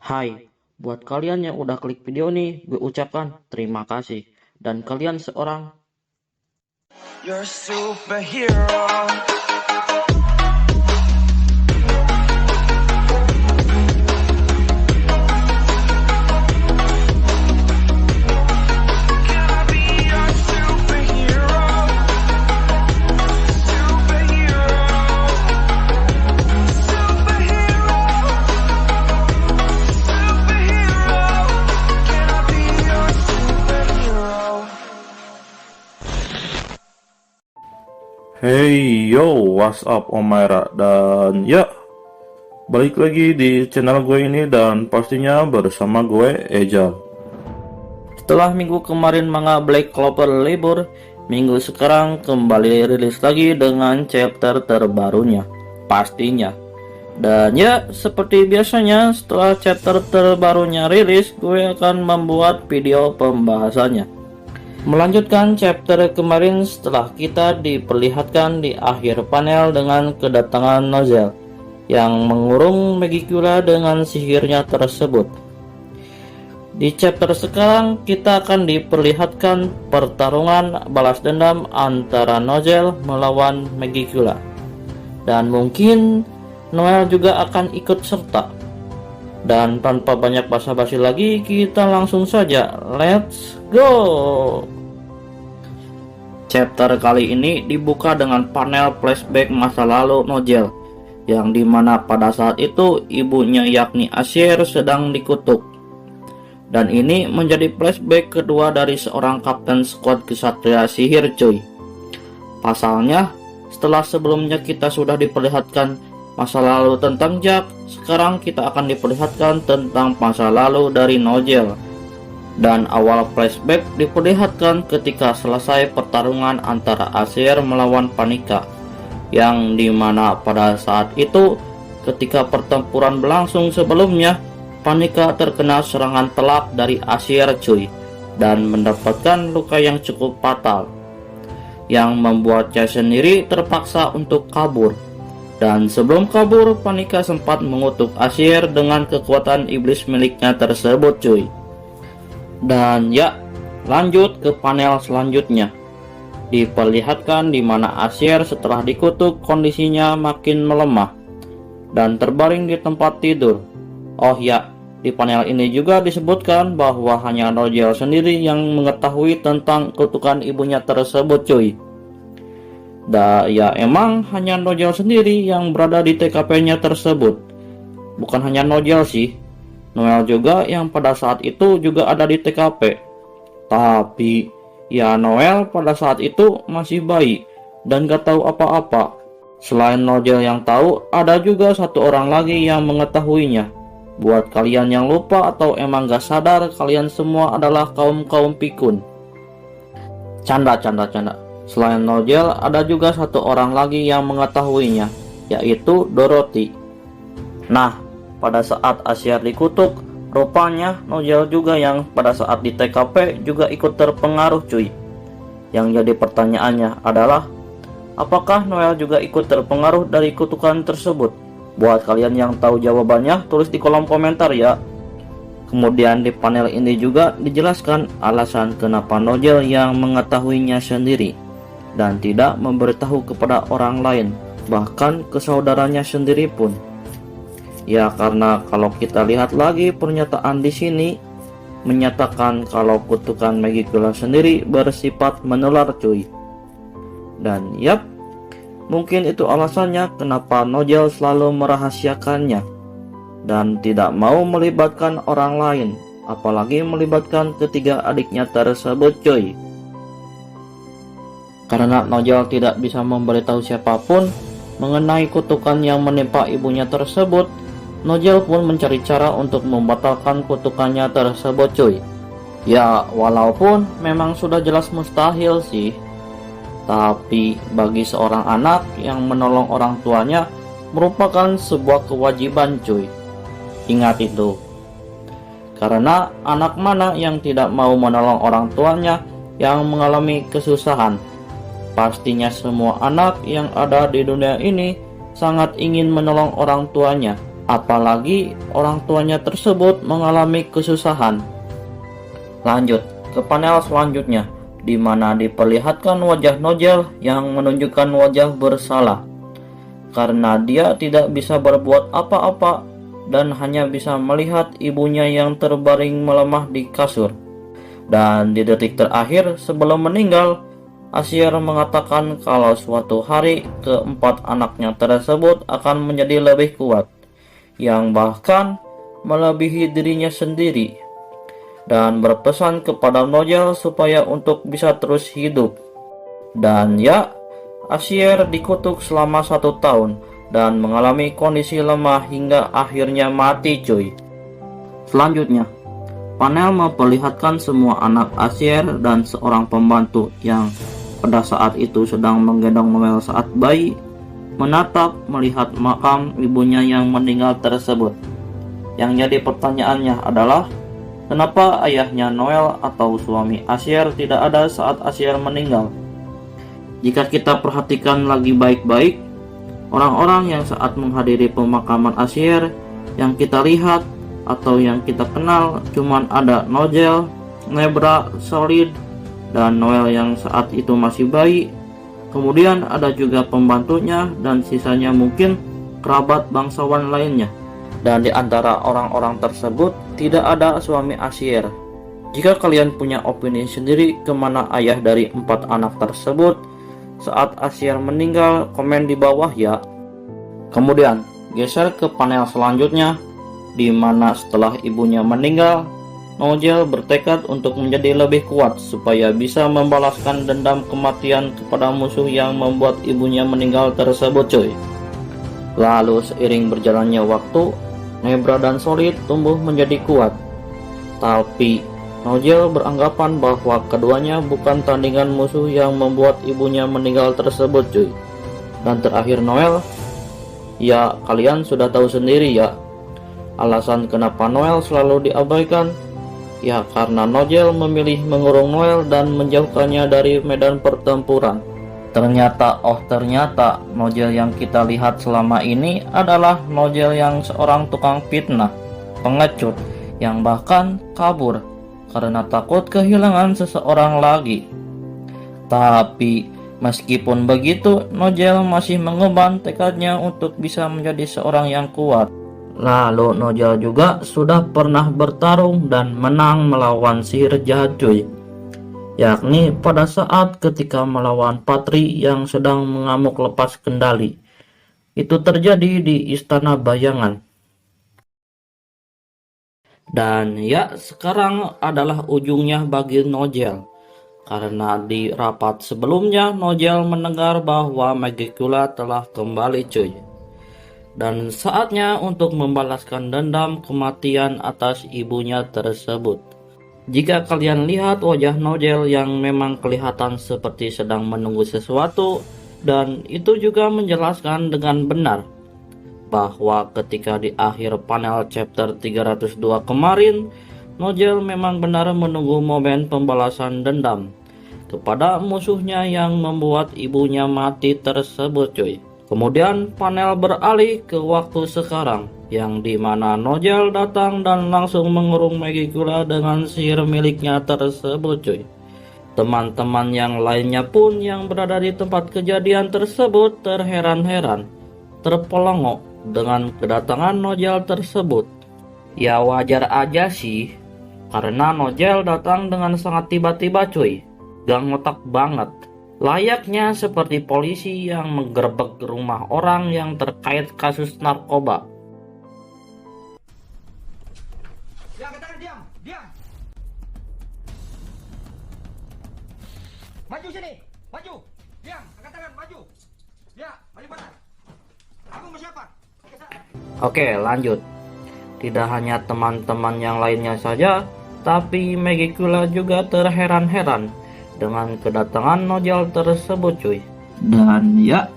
Hai, buat kalian yang udah klik video nih, gue ucapkan terima kasih. Dan kalian seorang You're a superhero. Can I be your superhero? Superhero. Superhero. Superhero. Can I be your superhero? Hey yo, what's up Omaira? Dan ya, balik lagi di channel gue ini dan pastinya bersama gue Ejal. setelah minggu kemarin manga Black Clover libur, minggu sekarang kembali rilis lagi dengan chapter terbarunya, pastinya. Dan ya, seperti biasanya setelah chapter terbarunya rilis, gue akan membuat video pembahasannya. Melanjutkan chapter kemarin setelah kita diperlihatkan di akhir panel dengan kedatangan Nozel yang mengurung Megicula dengan sihirnya tersebut. Di chapter sekarang kita akan diperlihatkan pertarungan balas dendam antara Nozel melawan Megicula. Dan mungkin Noel juga akan ikut serta. Dan tanpa banyak basa-basi lagi, kita langsung saja let's go. Chapter kali ini dibuka dengan panel flashback masa lalu Nozel, yang dimana pada saat itu ibunya yakni Asher sedang dikutuk. Dan ini menjadi flashback kedua dari seorang kapten skuad kesatria sihir cuy. Pasalnya, setelah sebelumnya kita sudah diperlihatkan masa lalu tentang Jack, sekarang kita akan diperlihatkan tentang masa lalu dari Nozel. Dan awal flashback diperlihatkan ketika selesai pertarungan antara Asher melawan Panika, yang dimana pada saat itu ketika pertempuran berlangsung sebelumnya, Panika terkena serangan telak dari Asher cuy, dan mendapatkan luka yang cukup fatal, yang membuatnya sendiri terpaksa untuk kabur. Dan sebelum kabur, Panika sempat mengutuk Asher dengan kekuatan iblis miliknya tersebut cuy. Dan ya, lanjut ke panel selanjutnya. Diperlihatkan di mana Asher setelah dikutuk kondisinya makin melemah dan terbaring di tempat tidur. Oh ya, di panel ini juga disebutkan bahwa hanya Nozel sendiri yang mengetahui tentang kutukan ibunya tersebut cuy. Ya emang hanya Nozel sendiri yang berada di TKP-nya tersebut. Bukan hanya Nozel sih, Noel juga yang pada saat itu juga ada di TKP. Tapi ya Noel pada saat itu masih bayi dan gak tahu apa-apa. Selain Nozel yang tahu, ada juga satu orang lagi yang mengetahuinya. Buat kalian yang lupa atau emang gak sadar, kalian semua adalah kaum-kaum pikun. Canda. Selain Nozel, ada juga satu orang lagi yang mengetahuinya, yaitu Dorothy. Nah, pada saat Asher dikutuk, rupanya Nozel juga yang pada saat di TKP juga ikut terpengaruh cuy. Yang jadi pertanyaannya adalah, apakah Noel juga ikut terpengaruh dari kutukan tersebut? Buat kalian yang tahu jawabannya, tulis di kolom komentar ya. Kemudian di panel ini juga dijelaskan alasan kenapa Nozel yang mengetahuinya sendiri dan tidak memberitahu kepada orang lain, bahkan ke saudaranya sendiri pun. Ya karena kalau kita lihat lagi pernyataan di sini menyatakan kalau kutukan Megicula sendiri bersifat menular cuy. Dan yap, mungkin itu alasannya kenapa Nozel selalu merahasiakannya dan tidak mau melibatkan orang lain, apalagi melibatkan ketiga adiknya tersebut cuy. Karena Nozel tidak bisa memberitahu siapapun mengenai kutukan yang menimpa ibunya tersebut, Nozel pun mencari cara untuk membatalkan kutukannya tersebut cuy. Ya walaupun memang sudah jelas mustahil sih, tapi bagi seorang anak yang menolong orang tuanya merupakan sebuah kewajiban cuy. Ingat itu. Karena anak mana yang tidak mau menolong orang tuanya yang mengalami kesusahan? Pastinya semua anak yang ada di dunia ini sangat ingin menolong orang tuanya apalagi orang tuanya tersebut mengalami kesusahan. Lanjut ke panel selanjutnya, di mana diperlihatkan wajah Nogel yang menunjukkan wajah bersalah karena dia tidak bisa berbuat apa-apa dan hanya bisa melihat ibunya yang terbaring melemah di kasur. Dan di detik terakhir sebelum meninggal, Asyir mengatakan kalau suatu hari keempat anaknya tersebut akan menjadi lebih kuat, yang bahkan melebihi dirinya sendiri, dan berpesan kepada Nogel supaya untuk bisa terus hidup. Dan ya, Asyir dikutuk selama 1 tahun dan mengalami kondisi lemah hingga akhirnya mati cuy. Selanjutnya, panel memperlihatkan semua anak Asyir dan seorang pembantu yang pada saat itu sedang menggendong Noel saat bayi, menatap melihat makam ibunya yang meninggal tersebut. Yang jadi pertanyaannya adalah, kenapa ayahnya Noel atau suami Asyir tidak ada saat Asyir meninggal? Jika kita perhatikan lagi baik-baik, orang-orang yang saat menghadiri pemakaman Asyir yang kita lihat atau yang kita kenal cuman ada Nogel, Nebra, Solid, dan Noel yang saat itu masih bayi. Kemudian ada juga pembantunya dan sisanya mungkin kerabat bangsawan lainnya. Dan di antara orang-orang tersebut tidak ada suami Asyir. Jika kalian punya opini sendiri kemana ayah dari 4 anak tersebut saat Asyir meninggal, komen di bawah ya. Kemudian geser ke panel selanjutnya, di mana setelah ibunya meninggal, Nogel bertekad untuk menjadi lebih kuat supaya bisa membalaskan dendam kematian kepada musuh yang membuat ibunya meninggal tersebut cuy. Lalu seiring berjalannya waktu, Nebra dan Solid tumbuh menjadi kuat. Tapi Nogel beranggapan bahwa keduanya bukan tandingan musuh yang membuat ibunya meninggal tersebut cuy. Dan terakhir Noel, ya kalian sudah tahu sendiri ya. Alasan kenapa Noel selalu diabaikan, ya karena Nogel memilih mengurung Noel dan menjauhkannya dari medan pertempuran. Ternyata Nogel yang kita lihat selama ini adalah Nogel yang seorang tukang fitnah, pengecut, yang bahkan kabur karena takut kehilangan seseorang lagi. Tapi meskipun begitu, Nogel masih mengemban tekadnya untuk bisa menjadi seorang yang kuat. Lalu Nogel juga sudah pernah bertarung dan menang melawan sihir jahat cuy, yakni pada saat ketika melawan Patri yang sedang mengamuk lepas kendali. Itu terjadi di Istana Bayangan. Dan ya, sekarang adalah ujungnya bagi Nogel, karena di rapat sebelumnya Nogel mendengar bahwa Magicula telah kembali cuy. Dan saatnya untuk membalaskan dendam kematian atas ibunya tersebut. Jika kalian lihat wajah Nogel yang memang kelihatan seperti sedang menunggu sesuatu, dan itu juga menjelaskan dengan benar bahwa ketika di akhir panel chapter 302 kemarin, Nogel memang benar menunggu momen pembalasan dendam kepada musuhnya yang membuat ibunya mati tersebut cuy. Kemudian panel beralih ke waktu sekarang, yang dimana Nogel datang dan langsung mengurung Magicula dengan sihir miliknya tersebut cuy. Teman-teman yang lainnya pun yang berada di tempat kejadian tersebut terheran-heran, terpelongok dengan kedatangan Nogel tersebut. Ya wajar aja sih, karena Nogel datang dengan sangat tiba-tiba cuy, gak ngotak banget. Layaknya seperti polisi yang menggerebek rumah orang yang terkait kasus narkoba. Ya, katakan diam, diam. Maju sini, maju. Diam, katakan maju. Ya, maju mana? Aku mau siapa? Oke, lanjut. Tidak hanya teman-teman yang lainnya saja, tapi Magicula juga terheran-heran dengan kedatangan Nogel tersebut cuy. Dan ya,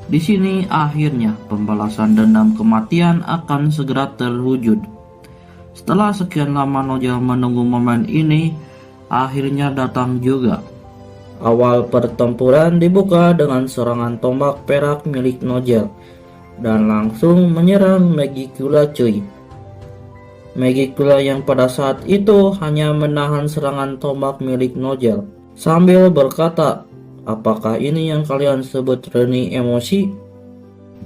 di sini akhirnya pembalasan dendam kematian akan segera terwujud. Setelah sekian lama Nogel menunggu momen ini, akhirnya datang juga. Awal pertempuran dibuka dengan serangan tombak perak milik Nogel, dan langsung menyerang Megicula cuy. Megicula yang pada saat itu hanya menahan serangan tombak milik Nogel sambil berkata, "Apakah ini yang kalian sebut reni emosi?"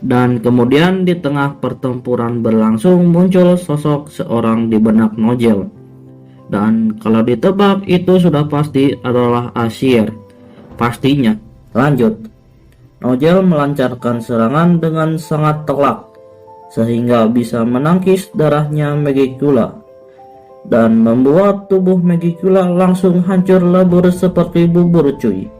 Dan kemudian di tengah pertempuran berlangsung muncul sosok seorang di benak Nogel. Dan kalau ditebak itu sudah pasti adalah Acier. Pastinya. Lanjut. Nogel melancarkan serangan dengan sangat telak sehingga bisa menangkis darahnya Megicula dan membuat tubuh Megicula langsung hancur lebur seperti bubur cuy.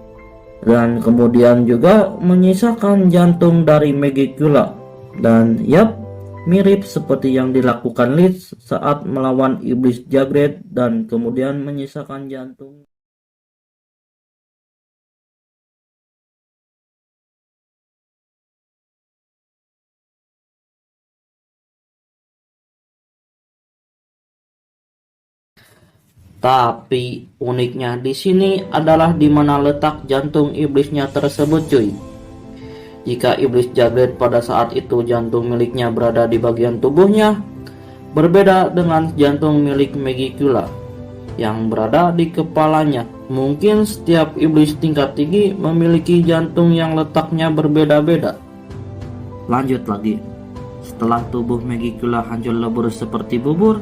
Dan kemudian juga menyisakan jantung dari Megicula. Dan yap, mirip seperti yang dilakukan Leeds saat melawan iblis Jagred dan kemudian menyisakan jantung. Tapi uniknya di sini adalah di mana letak jantung iblisnya tersebut cuy. Jika iblis Jagred pada saat itu jantung miliknya berada di bagian tubuhnya, berbeda dengan jantung milik Megicula yang berada di kepalanya. Mungkin setiap iblis tingkat tinggi memiliki jantung yang letaknya berbeda-beda. Lanjut lagi. Setelah tubuh Megicula hancur lebur seperti bubur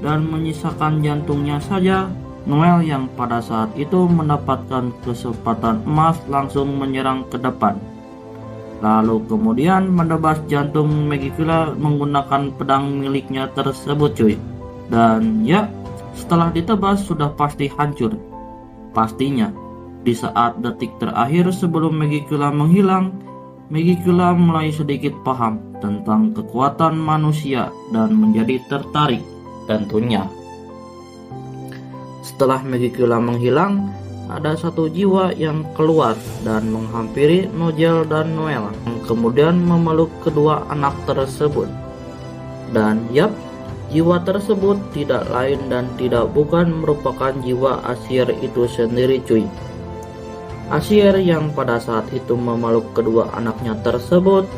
dan menyisakan jantungnya saja, Noel yang pada saat itu mendapatkan kesempatan emas langsung menyerang ke depan. Lalu kemudian menebas jantung Megicula menggunakan pedang miliknya tersebut cuy. Dan ya, setelah ditebas sudah pasti hancur. Pastinya, di saat detik terakhir sebelum Megicula menghilang, Megicula mulai sedikit paham tentang kekuatan manusia dan menjadi tertarik. Tentunya setelah Megicula menghilang, ada satu jiwa yang keluar dan menghampiri Nogel dan Noel, yang kemudian memeluk kedua anak tersebut. Dan yap, jiwa tersebut tidak lain dan tidak bukan merupakan jiwa Acier itu sendiri cuy. Acier yang pada saat itu memeluk kedua anaknya tersebut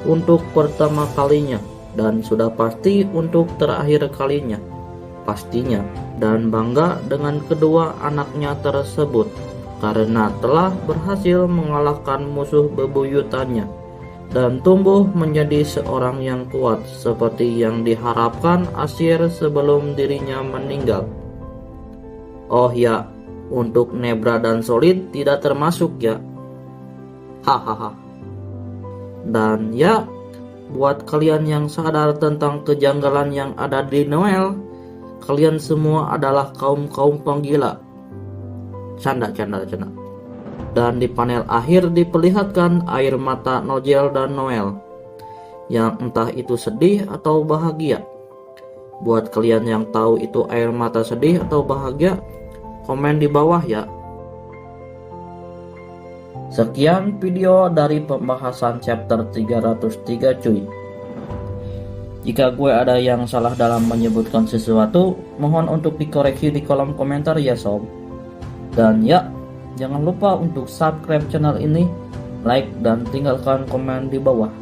untuk pertama kalinya dan sudah pasti untuk terakhir kalinya pastinya, dan bangga dengan kedua anaknya tersebut karena telah berhasil mengalahkan musuh bebuyutannya dan tumbuh menjadi seorang yang kuat seperti yang diharapkan Acier sebelum dirinya meninggal. Oh ya, untuk Nebra dan Solid tidak termasuk ya. Hahaha. Dan ya, buat kalian yang sadar tentang kejanggalan yang ada di Noel, kalian semua adalah kaum-kaum penggila. Canda. Dan di panel akhir diperlihatkan air mata Nogel dan Noel, yang entah itu sedih atau bahagia. Buat kalian yang tahu itu air mata sedih atau bahagia, komen di bawah ya. Sekian video dari pembahasan chapter 303 cuy. Jika gue ada yang salah dalam menyebutkan sesuatu, mohon untuk dikoreksi di kolom komentar ya sob. Dan ya, jangan lupa untuk subscribe channel ini, like dan tinggalkan komen di bawah.